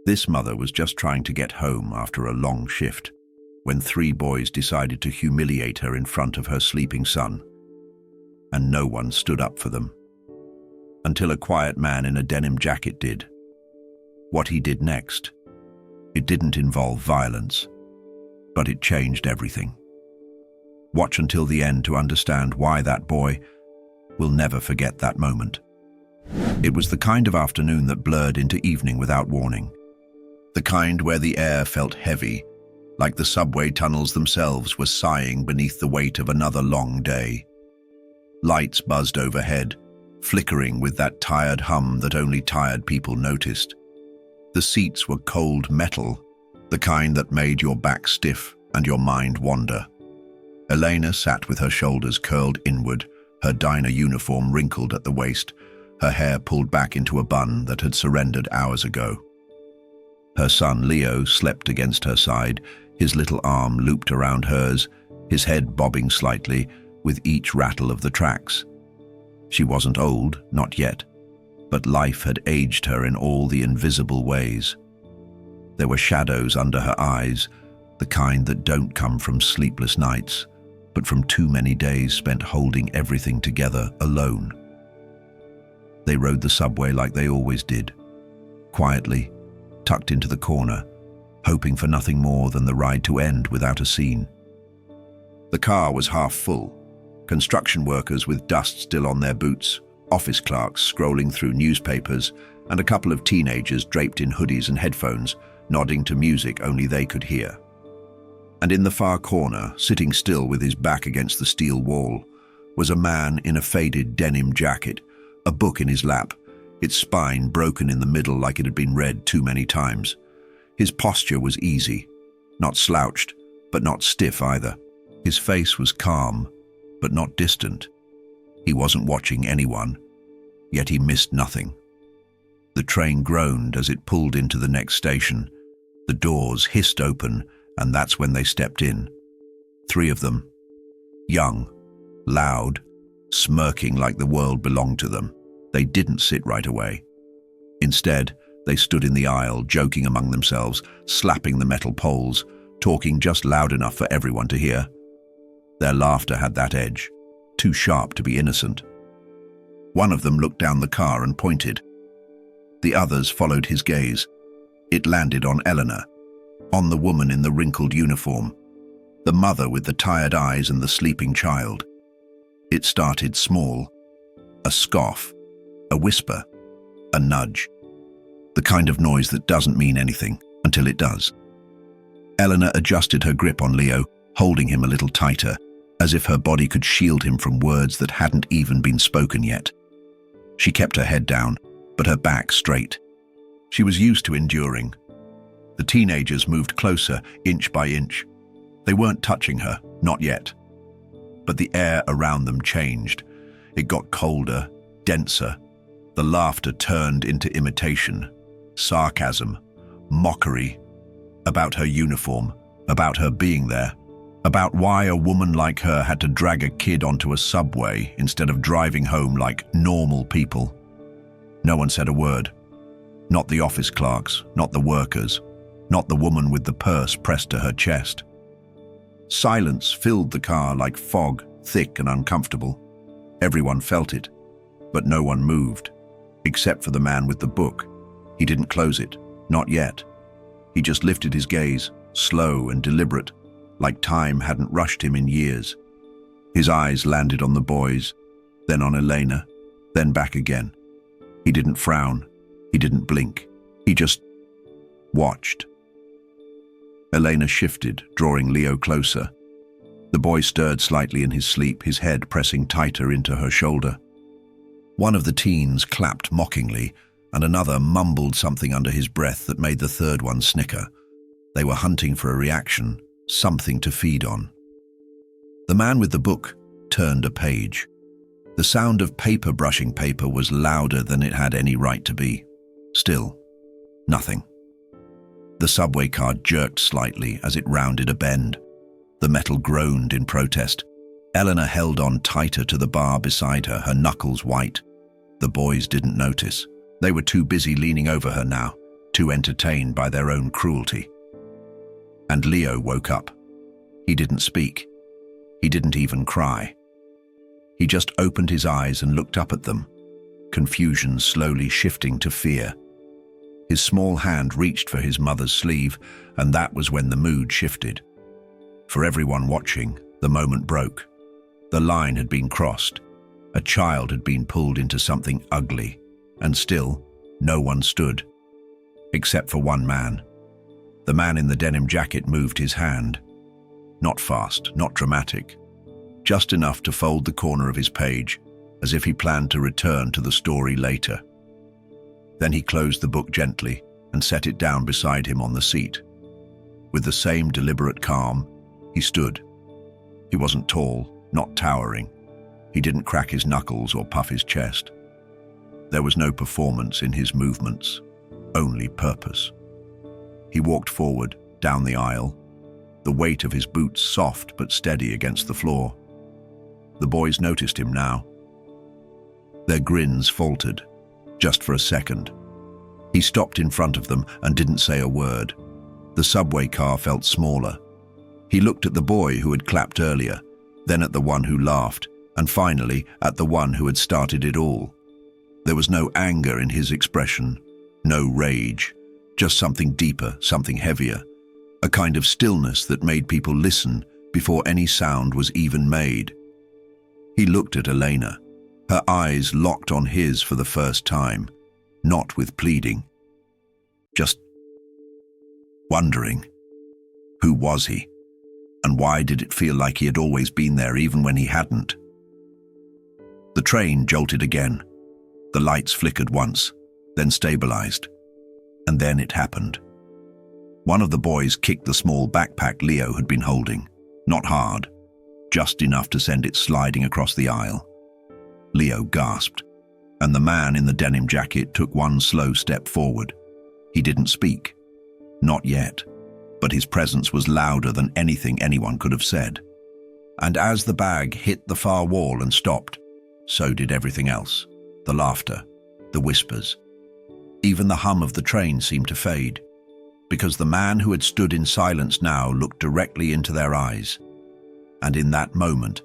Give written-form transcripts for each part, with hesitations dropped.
This mother was just trying to get home after a long shift when three boys decided to humiliate her in front of her sleeping son, and no one stood up for them. Until a quiet man in a denim jacket did. What he did next, it didn't involve violence, but it changed everything. Watch until the end to understand why that boy will never forget that moment. It was the kind of afternoon that blurred into evening without warning. The kind where the air felt heavy, like the subway tunnels themselves were sighing beneath the weight of another long day. Lights buzzed overhead, flickering with that tired hum that only tired people noticed. The seats were cold metal, the kind that made your back stiff and your mind wander. Elena sat with her shoulders curled inward, her diner uniform wrinkled at the waist, her hair pulled back into a bun that had surrendered hours ago. Her son Leo slept against her side, his little arm looped around hers, his head bobbing slightly with each rattle of the tracks. She wasn't old, not yet, but life had aged her in all the invisible ways. There were shadows under her eyes, the kind that don't come from sleepless nights, but from too many days spent holding everything together alone. They rode the subway like they always did, quietly, tucked into the corner, hoping for nothing more than the ride to end without a scene. The car was half full, construction workers with dust still on their boots, office clerks scrolling through newspapers, and a couple of teenagers draped in hoodies and headphones, nodding to music only they could hear. And in the far corner, sitting still with his back against the steel wall, was a man in a faded denim jacket, a book in his lap, its spine broken in the middle like it had been read too many times. His posture was easy, not slouched, but not stiff either. His face was calm, but not distant. He wasn't watching anyone, yet he missed nothing. The train groaned as it pulled into the next station. The doors hissed open, and that's when they stepped in. Three of them, young, loud, smirking like the world belonged to them. They didn't sit right away. Instead, they stood in the aisle, joking among themselves, slapping the metal poles, talking just loud enough for everyone to hear. Their laughter had that edge, too sharp to be innocent. One of them looked down the car and pointed. The others followed his gaze. It landed on Eleanor, on the woman in the wrinkled uniform, the mother with the tired eyes and the sleeping child. It started small, a scoff, a whisper, a nudge. The kind of noise that doesn't mean anything until it does. Eleanor adjusted her grip on Leo, holding him a little tighter, as if her body could shield him from words that hadn't even been spoken yet. She kept her head down, but her back straight. She was used to enduring. The teenagers moved closer, inch by inch. They weren't touching her, not yet. But the air around them changed. It got colder, denser. The laughter turned into imitation, sarcasm, mockery, about her uniform, about her being there, about why a woman like her had to drag a kid onto a subway instead of driving home like normal people. No one said a word. Not the office clerks, not the workers, not the woman with the purse pressed to her chest. Silence filled the car like fog, thick and uncomfortable. Everyone felt it, but no one moved, except for the man with the book. He didn't close it, not yet. He just lifted his gaze, slow and deliberate, like time hadn't rushed him in years. His eyes landed on the boys, then on Elena, then back again. He didn't frown, he didn't blink, he just watched. Elena shifted, drawing Leo closer. The boy stirred slightly in his sleep, his head pressing tighter into her shoulder. One of the teens clapped mockingly, and another mumbled something under his breath that made the third one snicker. They were hunting for a reaction, something to feed on. The man with the book turned a page. The sound of paper brushing paper was louder than it had any right to be. Still, nothing. The subway car jerked slightly as it rounded a bend. The metal groaned in protest. Eleanor held on tighter to the bar beside her, her knuckles white. The boys didn't notice. They were too busy leaning over her now, too entertained by their own cruelty. And Leo woke up. He didn't speak. He didn't even cry. He just opened his eyes and looked up at them, confusion slowly shifting to fear. His small hand reached for his mother's sleeve, and that was when the mood shifted. For everyone watching, the moment broke. The line had been crossed. A child had been pulled into something ugly, and still, no one stood. Except for one man. The man in the denim jacket moved his hand. Not fast, not dramatic. Just enough to fold the corner of his page, as if he planned to return to the story later. Then he closed the book gently and set it down beside him on the seat. With the same deliberate calm, he stood. He wasn't tall, not towering. He didn't crack his knuckles or puff his chest. There was no performance in his movements, only purpose. He walked forward, down the aisle, the weight of his boots soft but steady against the floor. The boys noticed him now. Their grins faltered, just for a second. He stopped in front of them and didn't say a word. The subway car felt smaller. He looked at the boy who had clapped earlier, then at the one who laughed, and finally at the one who had started it all. There was no anger in his expression, no rage, just something deeper, something heavier, a kind of stillness that made people listen before any sound was even made. He looked at Elena, her eyes locked on his for the first time, not with pleading, just wondering. Who was he? And why did it feel like he had always been there even when he hadn't? The train jolted again. The lights flickered once, then stabilized. And then it happened. One of the boys kicked the small backpack Leo had been holding. Not hard, just enough to send it sliding across the aisle. Leo gasped, and the man in the denim jacket took one slow step forward. He didn't speak. Not yet. But his presence was louder than anything anyone could have said. And as the bag hit the far wall and stopped, so did everything else. The laughter, the whispers. Even the hum of the train seemed to fade, because the man who had stood in silence now looked directly into their eyes. And in that moment,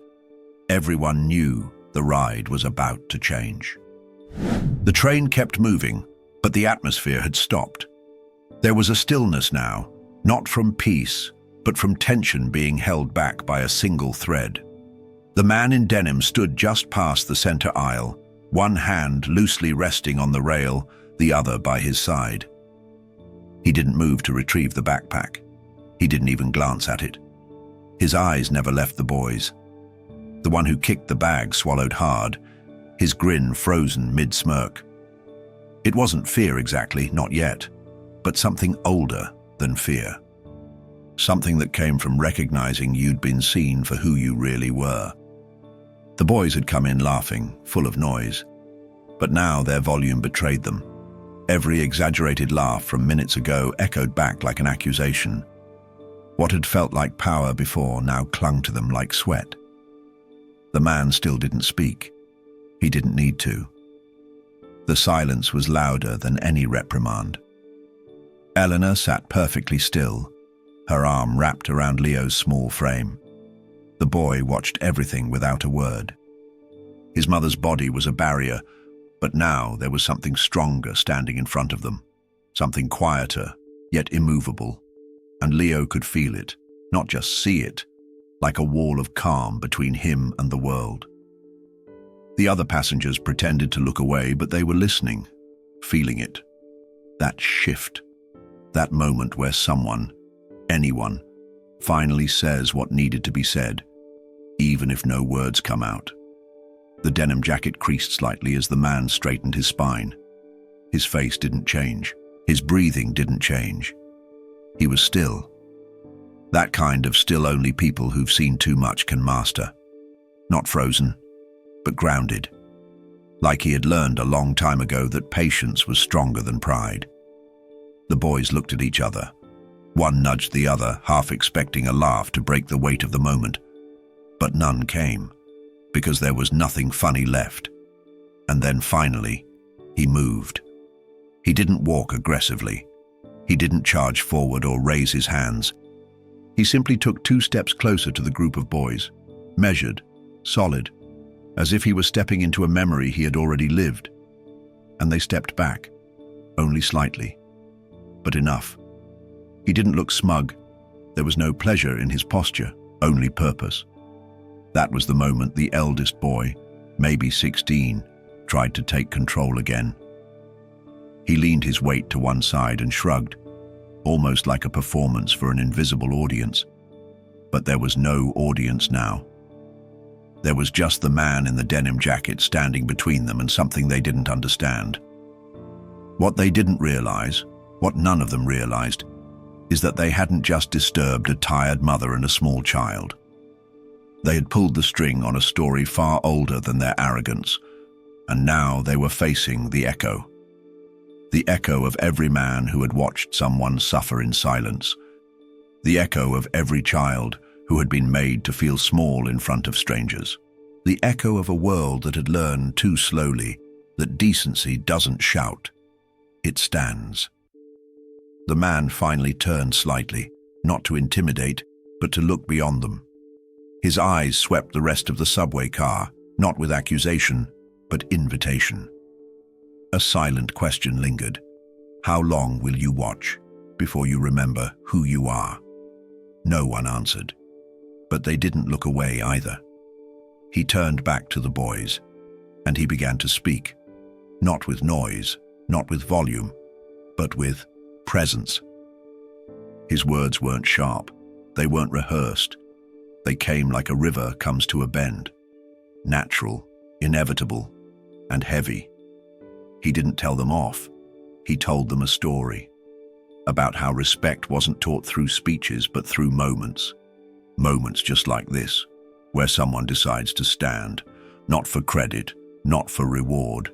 everyone knew the ride was about to change. The train kept moving, but the atmosphere had stopped. There was a stillness now, not from peace, but from tension being held back by a single thread. The man in denim stood just past the center aisle, one hand loosely resting on the rail, the other by his side. He didn't move to retrieve the backpack. He didn't even glance at it. His eyes never left the boys. The one who kicked the bag swallowed hard, his grin frozen mid-smirk. It wasn't fear exactly, not yet, but something older than fear. Something that came from recognizing you'd been seen for who you really were. The boys had come in laughing, full of noise, but now their volume betrayed them. Every exaggerated laugh from minutes ago echoed back like an accusation. What had felt like power before now clung to them like sweat. The man still didn't speak. He didn't need to. The silence was louder than any reprimand. Eleanor sat perfectly still, her arm wrapped around Leo's small frame. The boy watched everything without a word. His mother's body was a barrier, but now there was something stronger standing in front of them, something quieter, yet immovable, and Leo could feel it, not just see it, like a wall of calm between him and the world. The other passengers pretended to look away, but they were listening, feeling it. That shift. That moment where someone, anyone, finally says what needed to be said, even if no words come out. The denim jacket creased slightly as the man straightened his spine. His face didn't change. His breathing didn't change. He was still. That kind of still only people who've seen too much can master. Not frozen, but grounded. Like he had learned a long time ago that patience was stronger than pride. The boys looked at each other. One nudged the other, half expecting a laugh to break the weight of the moment. But none came, because there was nothing funny left. And then finally, he moved. He didn't walk aggressively. He didn't charge forward or raise his hands. He simply took 2 steps closer to the group of boys, measured, solid, as if he were stepping into a memory he had already lived. And they stepped back, only slightly, but enough. He didn't look smug. There was no pleasure in his posture, only purpose. That was the moment the eldest boy, maybe 16, tried to take control again. He leaned his weight to one side and shrugged, almost like a performance for an invisible audience. But there was no audience now. There was just the man in the denim jacket standing between them and something they didn't understand. What they didn't realize, what none of them realized, is that they hadn't just disturbed a tired mother and a small child. They had pulled the string on a story far older than their arrogance, and now they were facing the echo. The echo of every man who had watched someone suffer in silence. The echo of every child who had been made to feel small in front of strangers. The echo of a world that had learned too slowly that decency doesn't shout, it stands. The man finally turned slightly, not to intimidate, but to look beyond them. His eyes swept the rest of the subway car, not with accusation, but invitation. A silent question lingered. How long will you watch before you remember who you are? No one answered, but they didn't look away either. He turned back to the boys, and he began to speak, not with noise, not with volume, but with presence. His words weren't sharp, they weren't rehearsed. They came like a river comes to a bend, natural, inevitable, and heavy. He didn't tell them off. He told them a story about how respect wasn't taught through speeches but through moments. Moments just like this, where someone decides to stand, not for credit, not for reward,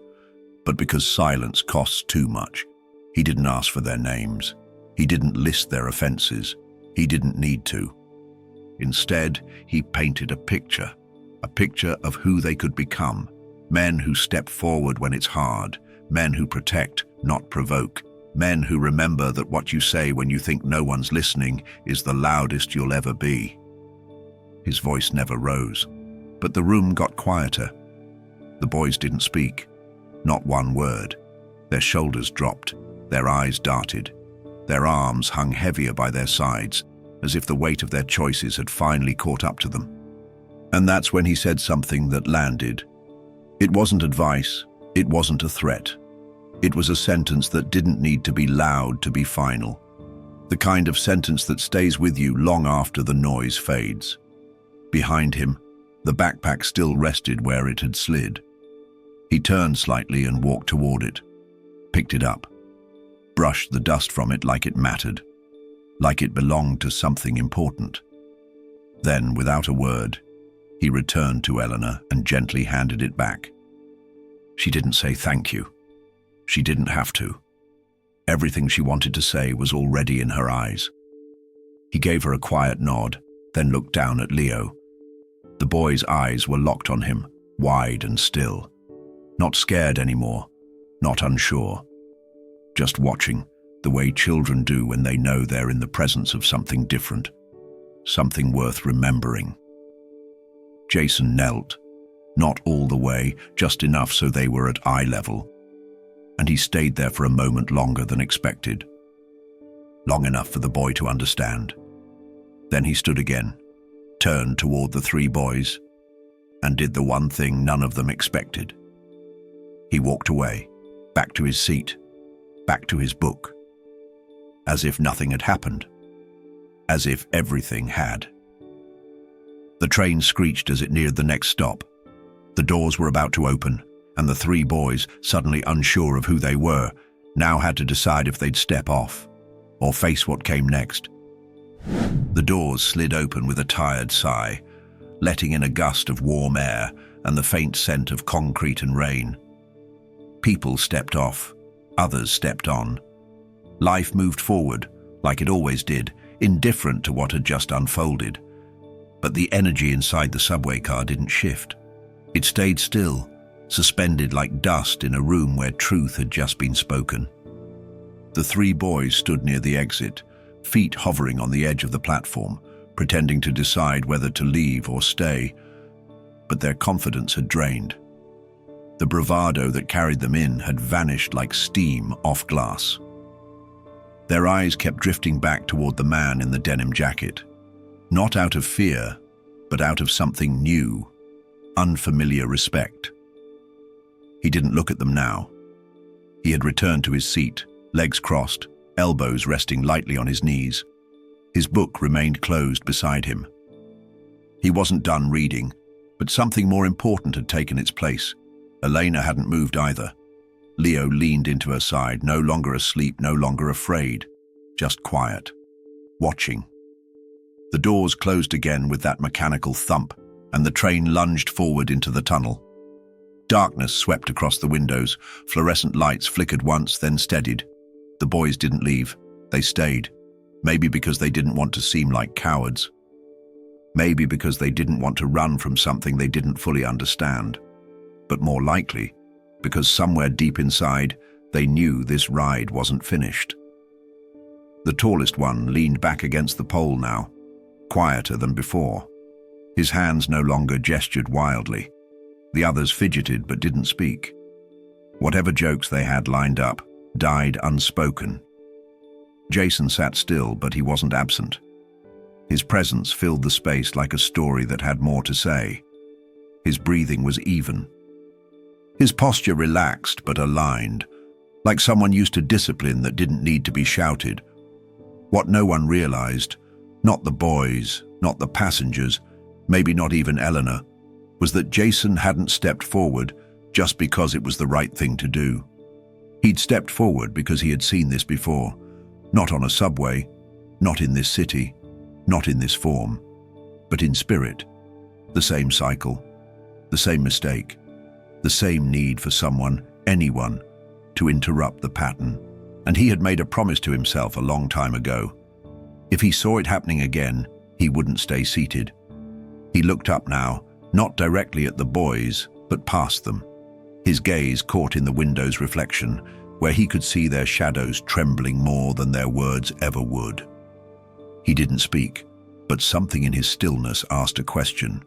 but because silence costs too much. He didn't ask for their names. He didn't list their offenses. He didn't need to. Instead, he painted a picture of who they could become, men who step forward when it's hard, men who protect, not provoke, men who remember that what you say when you think no one's listening is the loudest you'll ever be. His voice never rose, but the room got quieter. The boys didn't speak, not one word. Their shoulders dropped, their eyes darted, their arms hung heavier by their sides, as if the weight of their choices had finally caught up to them. And that's when he said something that landed. It wasn't advice, it wasn't a threat. It was a sentence that didn't need to be loud to be final. The kind of sentence that stays with you long after the noise fades. Behind him, the backpack still rested where it had slid. He turned slightly and walked toward it, picked it up, brushed the dust from it like it mattered, like it belonged to something important. Then, without a word, he returned to Eleanor and gently handed it back. She didn't say thank you. She didn't have to. Everything she wanted to say was already in her eyes. He gave her a quiet nod, then looked down at Leo. The boy's eyes were locked on him, wide and still. Not scared anymore, not unsure. Just watching, the way children do when they know they're in the presence of something different, something worth remembering. Jason knelt, not all the way, just enough so they were at eye level, and he stayed there for a moment longer than expected. Long enough for the boy to understand. Then he stood again, turned toward the 3 boys, and did the one thing none of them expected. He walked away, back to his seat, back to his book, as if nothing had happened, as if everything had. The train screeched as it neared the next stop. The doors were about to open, and the 3 boys, suddenly unsure of who they were, now had to decide if they'd step off or face what came next. The doors slid open with a tired sigh, letting in a gust of warm air and the faint scent of concrete and rain. People stepped off, others stepped on. Life moved forward, like it always did, indifferent to what had just unfolded. But the energy inside the subway car didn't shift. It stayed still, suspended like dust in a room where truth had just been spoken. The three boys stood near the exit, feet hovering on the edge of the platform, pretending to decide whether to leave or stay, but their confidence had drained. The bravado that carried them in had vanished like steam off glass. Their eyes kept drifting back toward the man in the denim jacket, not out of fear, but out of something new, unfamiliar respect. He didn't look at them now. He had returned to his seat, legs crossed, elbows resting lightly on his knees. His book remained closed beside him. He wasn't done reading, but something more important had taken its place. Elena hadn't moved either. Leo leaned into her side, no longer asleep, no longer afraid, just quiet, watching. The doors closed again with that mechanical thump, and the train lunged forward into the tunnel. Darkness swept across the windows. Fluorescent lights flickered once, then steadied. The boys didn't leave. They stayed. Maybe because they didn't want to seem like cowards. Maybe because they didn't want to run from something they didn't fully understand. But more likely, because somewhere deep inside, they knew this ride wasn't finished. The tallest one leaned back against the pole now, quieter than before. His hands no longer gestured wildly. The others fidgeted but didn't speak. Whatever jokes they had lined up died unspoken. Jason sat still, but he wasn't absent. His presence filled the space like a story that had more to say. His breathing was even. His posture relaxed but aligned, like someone used to discipline that didn't need to be shouted. What no one realized, not the boys, not the passengers, maybe not even Eleanor, was that Jason hadn't stepped forward just because it was the right thing to do. He'd stepped forward because he had seen this before, not on a subway, not in this city, not in this form, but in spirit. The same cycle, the same mistake, the same need for someone, anyone, to interrupt the pattern. And he had made a promise to himself a long time ago. If he saw it happening again, he wouldn't stay seated. He looked up now, not directly at the boys, but past them. His gaze caught in the window's reflection, where he could see their shadows trembling more than their words ever would. He didn't speak, but something in his stillness asked a question.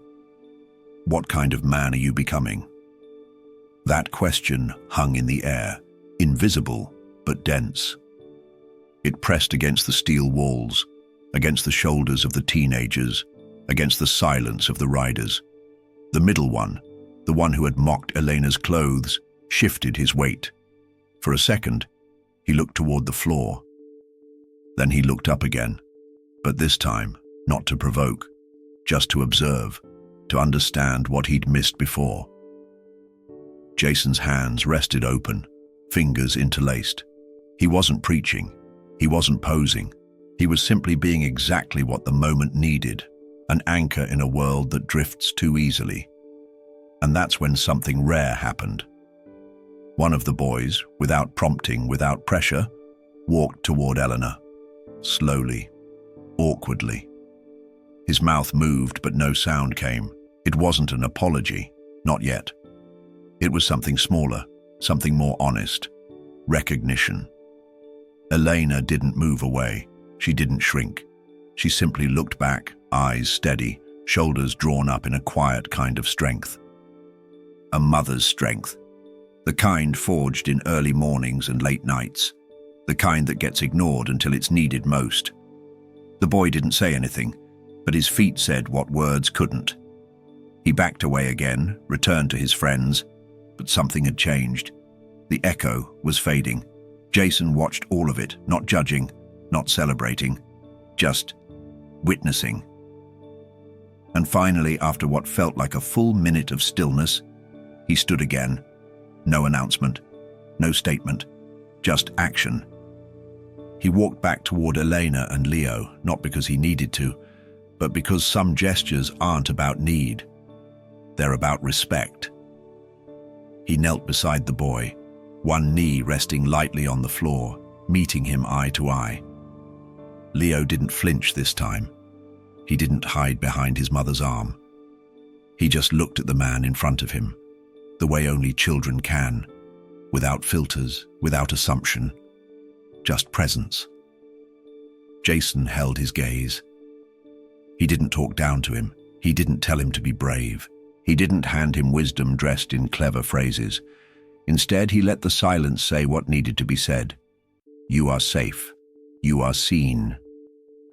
What kind of man are you becoming? That question hung in the air, invisible but dense. It pressed against the steel walls, against the shoulders of the teenagers, against the silence of the riders. The middle one, the one who had mocked Elena's clothes, shifted his weight. For a second, he looked toward the floor. Then he looked up again, but this time, not to provoke, just to observe, to understand what he'd missed before. Jason's hands rested open, fingers interlaced. He wasn't preaching. He wasn't posing. He was simply being exactly what the moment needed, an anchor in a world that drifts too easily. And that's when something rare happened. One of the boys, without prompting, without pressure, walked toward Eleanor, slowly, awkwardly. His mouth moved, but no sound came. It wasn't an apology, not yet. It was something smaller, something more honest. Recognition. Elena didn't move away. She didn't shrink. She simply looked back, eyes steady, shoulders drawn up in a quiet kind of strength. A mother's strength. The kind forged in early mornings and late nights. The kind that gets ignored until it's needed most. The boy didn't say anything, but his feet said what words couldn't. He backed away again, returned to his friends, but something had changed. The echo was fading. Jason watched all of it, not judging, not celebrating, just witnessing. And finally, after what felt like a full minute of stillness, he stood again. No announcement, no statement, just action. He walked back toward Elena and Leo, not because he needed to, but because some gestures aren't about need. They're about respect. He knelt beside the boy, one knee resting lightly on the floor, meeting him eye to eye. Leo didn't flinch this time. He didn't hide behind his mother's arm. He just looked at the man in front of him, the way only children can, without filters, without assumption. just presence. Jason held his gaze. He didn't talk down to him. He didn't tell him to be brave. He didn't hand him wisdom dressed in clever phrases. Instead, he let the silence say what needed to be said. You are safe. You are seen.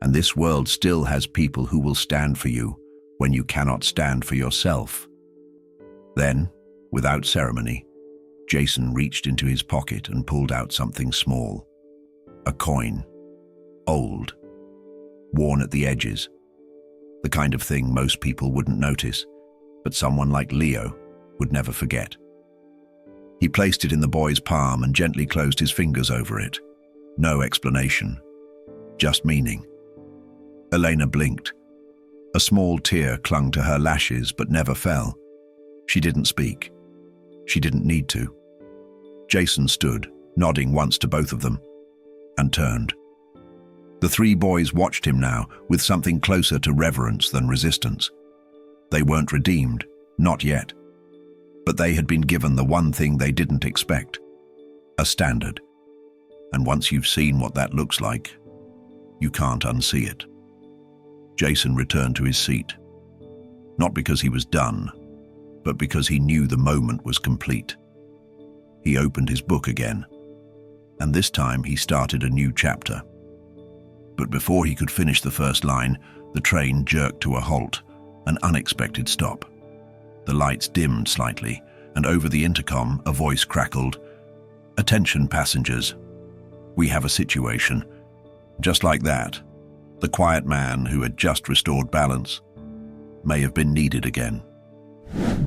And this world still has people who will stand for you when you cannot stand for yourself. Then, without ceremony, Jason reached into his pocket and pulled out something small. A coin. Old. Worn at the edges. The kind of thing most people wouldn't notice, but someone like Leo would never forget. He placed it in the boy's palm and gently closed his fingers over it. No explanation. Just meaning. Elena blinked. A small tear clung to her lashes but never fell. She didn't speak. She didn't need to. Jason stood, nodding once to both of them, and turned. The three boys watched him now with something closer to reverence than resistance. They weren't redeemed, not yet. But they had been given the one thing they didn't expect. A standard. And once you've seen what that looks like, you can't unsee it. Jason returned to his seat. Not because he was done, but because he knew the moment was complete. He opened his book again, and this time he started a new chapter. But before he could finish the first line, the train jerked to a halt, an unexpected stop. The lights dimmed slightly, and over the intercom a voice crackled, "Attention passengers. We have a situation." Just like that, the quiet man who had just restored balance may have been needed again.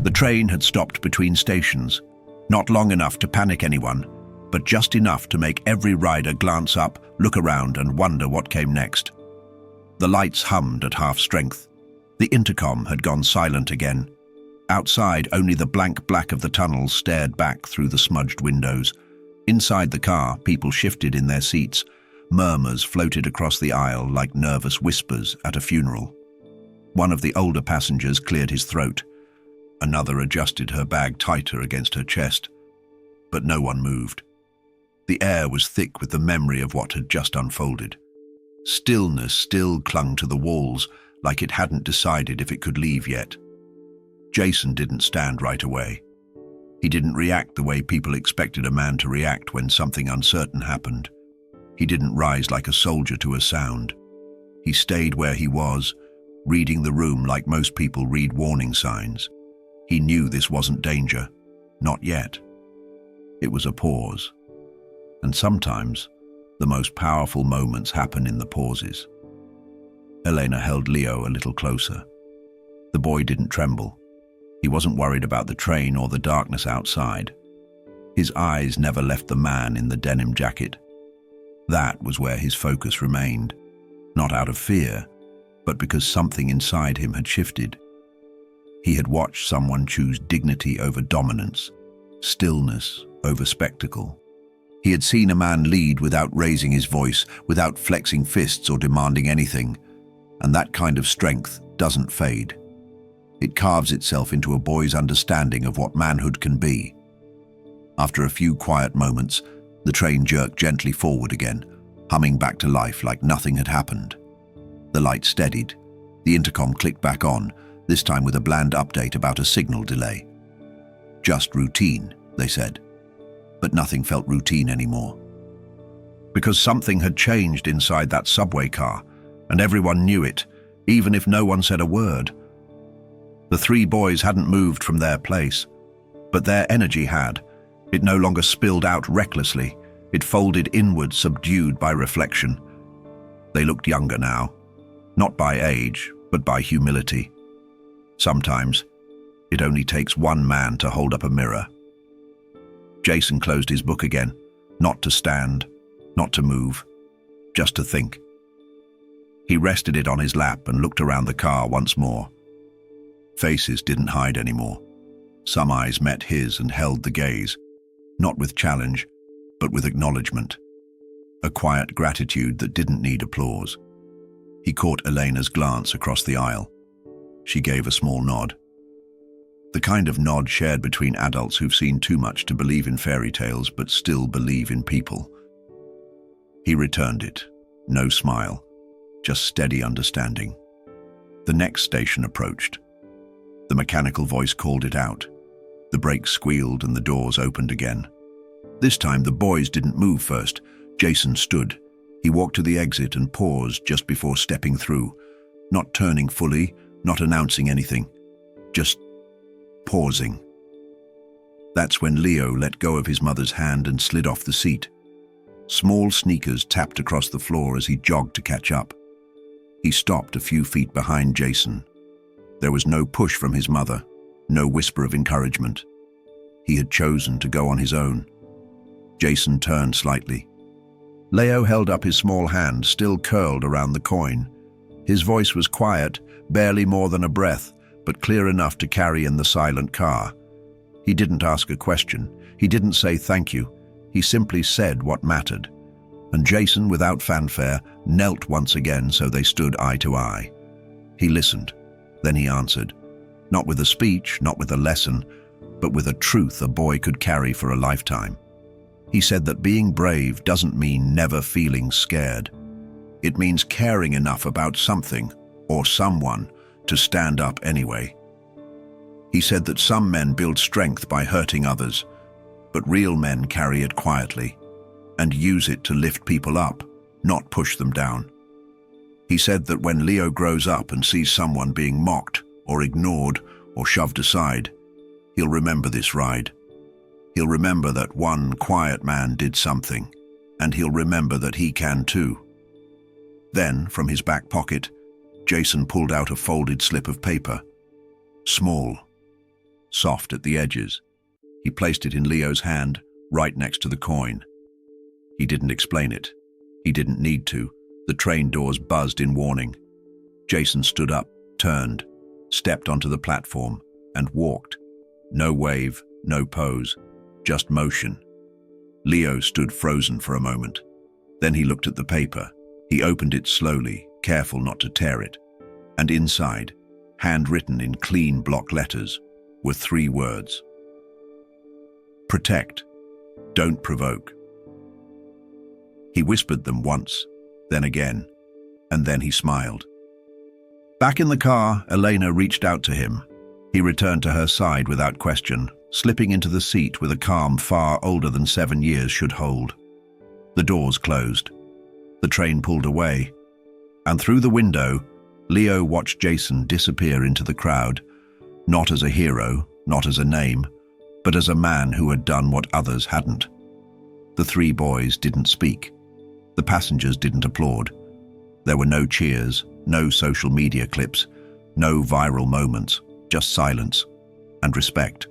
The train had stopped between stations, not long enough to panic anyone, but just enough to make every rider glance up, look around, and wonder what came next. The lights hummed at half strength. The intercom had gone silent again. Outside, only the blank black of the tunnels stared back through the smudged windows. Inside the car, people shifted in their seats. Murmurs floated across the aisle like nervous whispers at a funeral. One of the older passengers cleared his throat. Another adjusted her bag tighter against her chest. But no one moved. The air was thick with the memory of what had just unfolded. Stillness still clung to the walls, like it hadn't decided if it could leave yet. Jason didn't stand right away. He didn't react the way people expected a man to react when something uncertain happened. He didn't rise like a soldier to a sound. He stayed where he was, reading the room like most people read warning signs. He knew this wasn't danger. Not yet. It was a pause. And sometimes, the most powerful moments happen in the pauses. Elena held Leo a little closer. The boy didn't tremble. He wasn't worried about the train or the darkness outside. His eyes never left the man in the denim jacket. That was where his focus remained, not out of fear, but because something inside him had shifted. He had watched someone choose dignity over dominance, stillness over spectacle. He had seen a man lead without raising his voice, without flexing fists or demanding anything, and that kind of strength doesn't fade. It carves itself into a boy's understanding of what manhood can be. After a few quiet moments, the train jerked gently forward again, humming back to life like nothing had happened. The light steadied. The intercom clicked back on, this time with a bland update about a signal delay. Just routine, they said. But nothing felt routine anymore. Because something had changed inside that subway car, and everyone knew it, even if no one said a word. The three boys hadn't moved from their place, but their energy had. It no longer spilled out recklessly. It folded inward, subdued by reflection. They looked younger now, not by age, but by humility. Sometimes, it only takes one man to hold up a mirror. Jason closed his book again, not to stand, not to move, just to think. He rested it on his lap and looked around the car once more. Faces didn't hide anymore. Some eyes met his and held the gaze, not with challenge, but with acknowledgement. A quiet gratitude that didn't need applause. He caught Elena's glance across the aisle. She gave a small nod. The kind of nod shared between adults who've seen too much to believe in fairy tales but still believe in people. He returned it. No smile, just steady understanding. The next station approached. The mechanical voice called it out. The brakes squealed and the doors opened again. This time the boys didn't move first. Jason stood. He walked to the exit and paused just before stepping through, not turning fully, not announcing anything, just pausing. That's when Leo let go of his mother's hand and slid off the seat. Small sneakers tapped across the floor as he jogged to catch up. He stopped a few feet behind Jason. There was no push from his mother, no whisper of encouragement. He had chosen to go on his own. Jason turned slightly. Leo held up his small hand, still curled around the coin. His voice was quiet, barely more than a breath, but clear enough to carry in the silent car. He didn't ask a question. He didn't say thank you. He simply said what mattered. And Jason, without fanfare, knelt once again so they stood eye to eye. He listened. Then he answered. Not with a speech, not with a lesson, but with a truth a boy could carry for a lifetime. He said that being brave doesn't mean never feeling scared. It means caring enough about something or someone to stand up anyway. He said that some men build strength by hurting others, but real men carry it quietly and use it to lift people up, not push them down. He said that when Leo grows up and sees someone being mocked or ignored or shoved aside, he'll remember this ride. He'll remember that one quiet man did something, and he'll remember that he can too. Then, from his back pocket, Jason pulled out a folded slip of paper. Small, soft at the edges. He placed it in Leo's hand, right next to the coin. He didn't explain it. He didn't need to. The train doors buzzed in warning. Jason stood up, turned, stepped onto the platform, and walked. No wave, no pose, just motion. Leo stood frozen for a moment. Then he looked at the paper. He opened it slowly, careful not to tear it. And inside, handwritten in clean block letters, were 3 words. Protect. Don't provoke. He whispered them once, then again, and then he smiled. Back in the car, Elena reached out to him. He returned to her side without question, slipping into the seat with a calm far older than 7 years should hold. The doors closed. The train pulled away, and through the window, Leo watched Jason disappear into the crowd, not as a hero, not as a name, but as a man who had done what others hadn't. The 3 boys didn't speak. The passengers didn't applaud. There were no cheers, no social media clips, no viral moments, just silence and respect.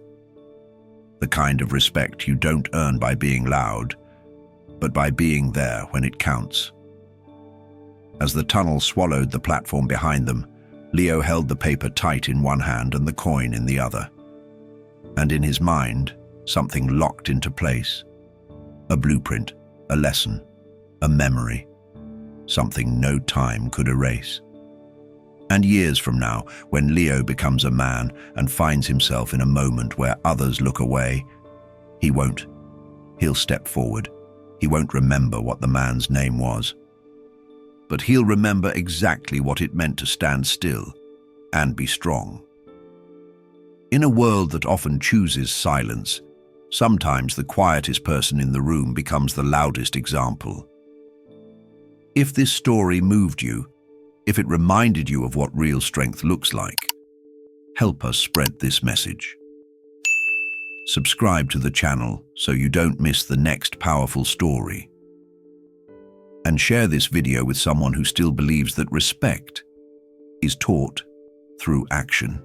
The kind of respect you don't earn by being loud, but by being there when it counts. As the tunnel swallowed the platform behind them, Leo held the paper tight in one hand and the coin in the other. And in his mind, something locked into place. A blueprint, a lesson, a memory, something no time could erase. And years from now, when Leo becomes a man and finds himself in a moment where others look away, he won't. He'll step forward. He won't remember what the man's name was. But he'll remember exactly what it meant to stand still and be strong. In a world that often chooses silence, sometimes the quietest person in the room becomes the loudest example. If this story moved you, if it reminded you of what real strength looks like, help us spread this message. Subscribe to the channel so you don't miss the next powerful story. And share this video with someone who still believes that respect is taught through action.